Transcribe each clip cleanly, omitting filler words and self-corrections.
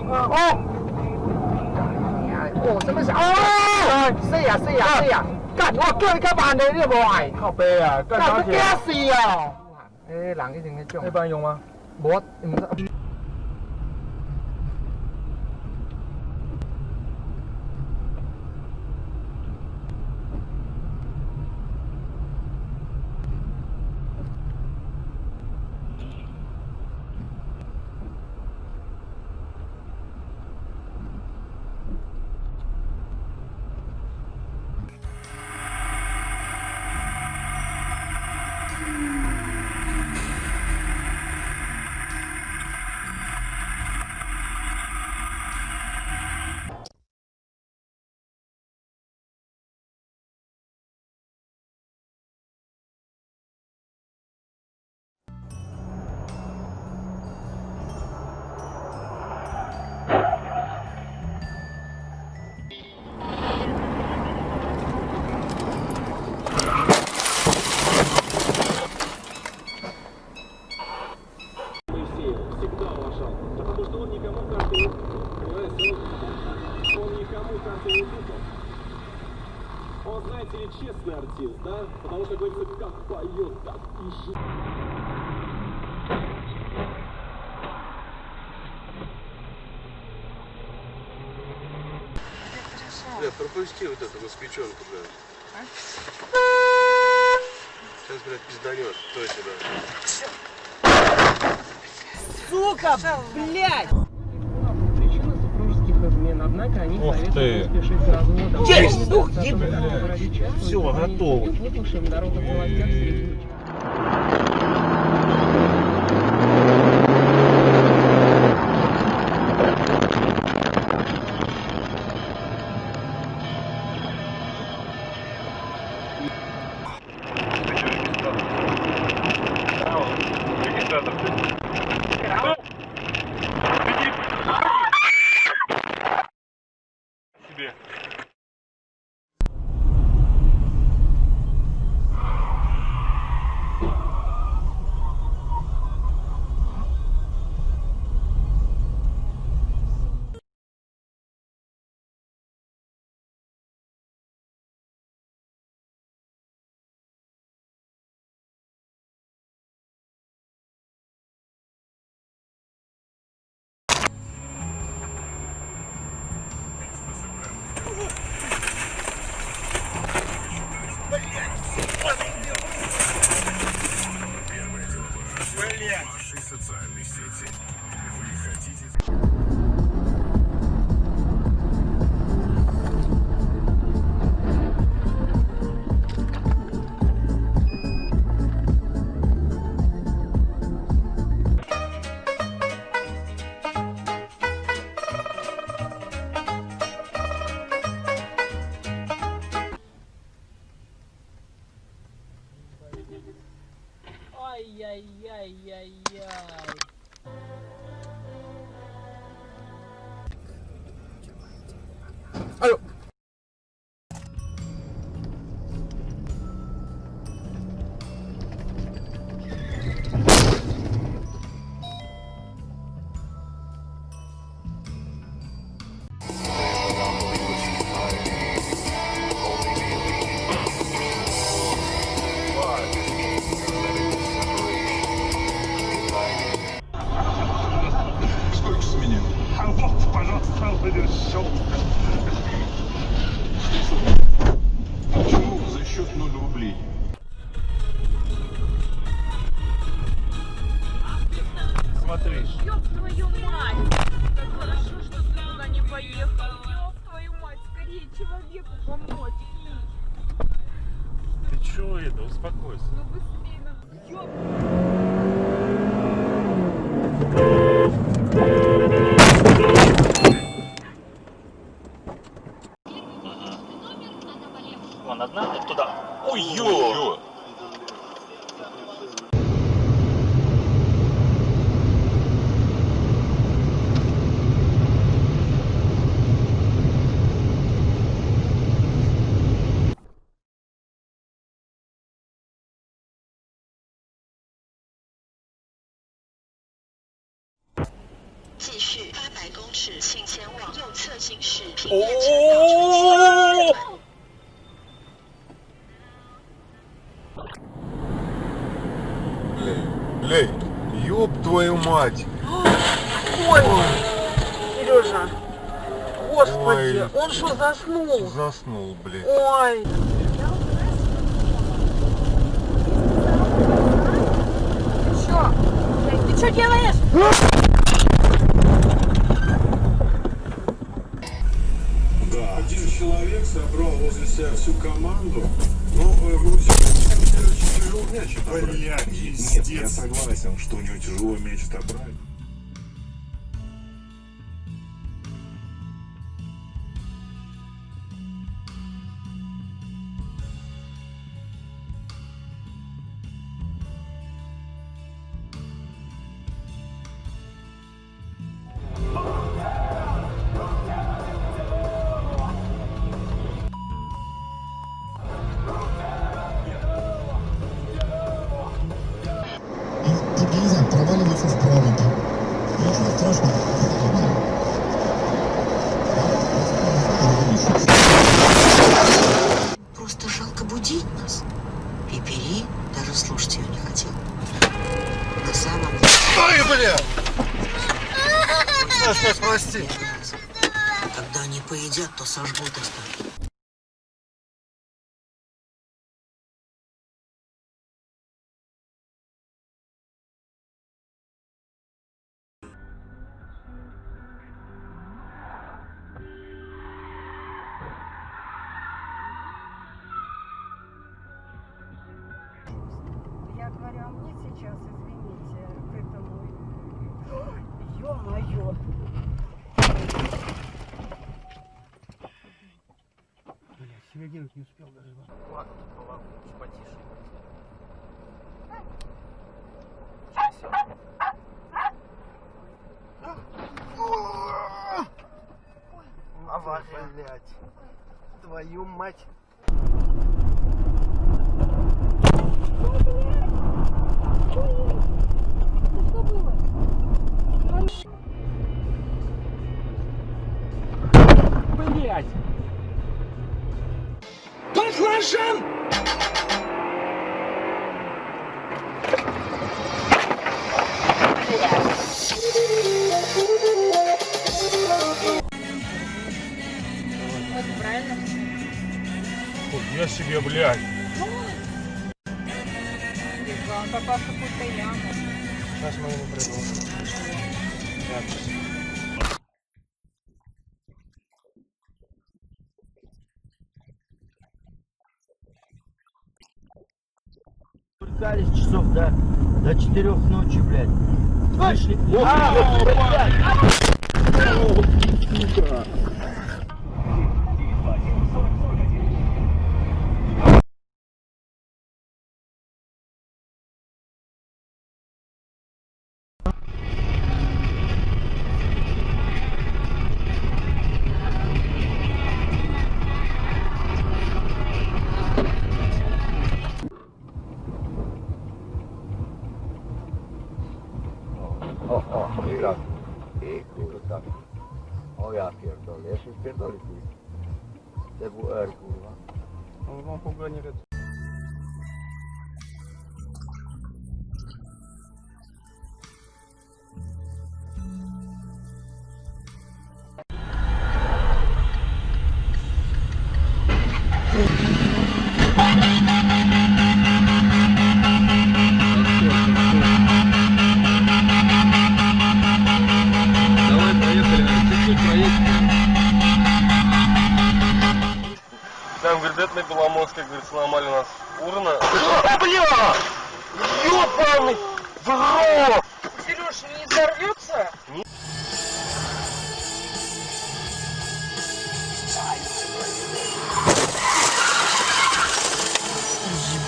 哦，什么事？谁呀？干！我叫你较慢的，你无爱。靠背啊，干啥去？惊死哦！人一定迄种。那班用吗？无，唔知。Он, знаете ли, честный артист, да? Потому что, говорится, как поет, так пишет. Бля, пропусти вот эту москвичонку, блядь. А? Сейчас, блядь, пизданет, точно. Сука, блядь! Причина супружеских измен, однако они советуют не спешить с разводом. Есть! Ух, все, готово. Выпавшим в дорогах властях среди. Вашей социальной сети. Вы хотите... Ай-яй-яй-яй-яй. Алло. Сколько с меня? А вот, пожалуйста, решил. Почему за счет 0 рублей? Смотри. Ёб твою мать! Как хорошо, что ты туда не поехал. Ёб твою мать, скорее человеку помочь. Ты чё это? Успокойся. Ну быстрее надо. Ёб! Вон одна, вот туда. Ой-ё!继续800公尺，请前往右侧行驶平面车道程。 Лей, ёб твою мать! Ой, Сережа, господи, Ой. он что, заснул? Заснул, блядь. Ой. Ты что делаешь? Да, один человек собрал возле себя всю команду. Но очень тяжело мяч отобрать. Блядь, Нет, я согласен, что у него тяжело мяч отобрать. Я не знаю, проваливается вправо. Ничего страшного. Просто жалко будить нас. Пипери даже слушать ее не хотел. На самом деле... Ай, бля! Саш, прости. Когда они поедят, то сожгут остальных. Я говорю, а мне сейчас, извините, к этому... Ё-моё! Блядь, среагировать не успел даже. Ладно, ладно, чуть потише. Авария, блядь. Твою мать. Блядь! Баклажан! Вот правильно. Я себе, блядь. Он попал в какую-то яму. Сейчас мы ему предложим. Пытались часов до 4 ночи, блядь. Вышли. O ja pierdolę, ja się pierdolę tu. TWR kurwa. On wam pogoni red. Там, говорит, это на Беломорской, говорит, сломали у нас урна. Бля! Ёбаный в рот! Сереж, не взорвется?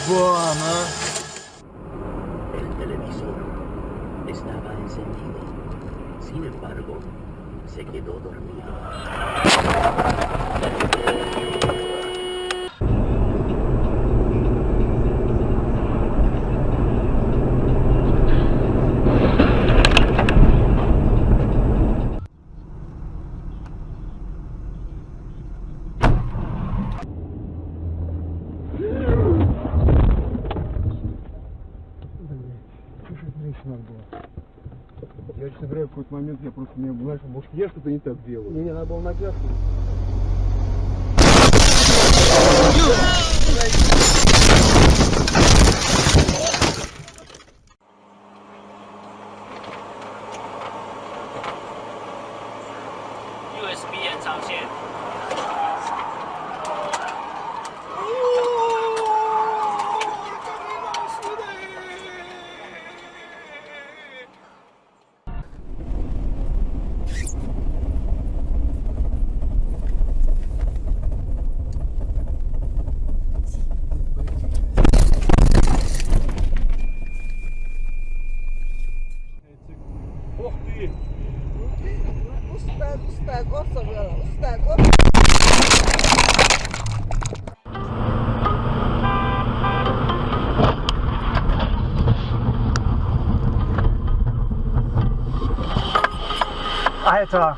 Ебана! El televisor estaba encendido. Sin embargo, se quedó dormido. этот момент я просто не был, знаешь, может я что-то не так делаю. Не, надо было на пятку. USB 延长线。Ох ты! Alter,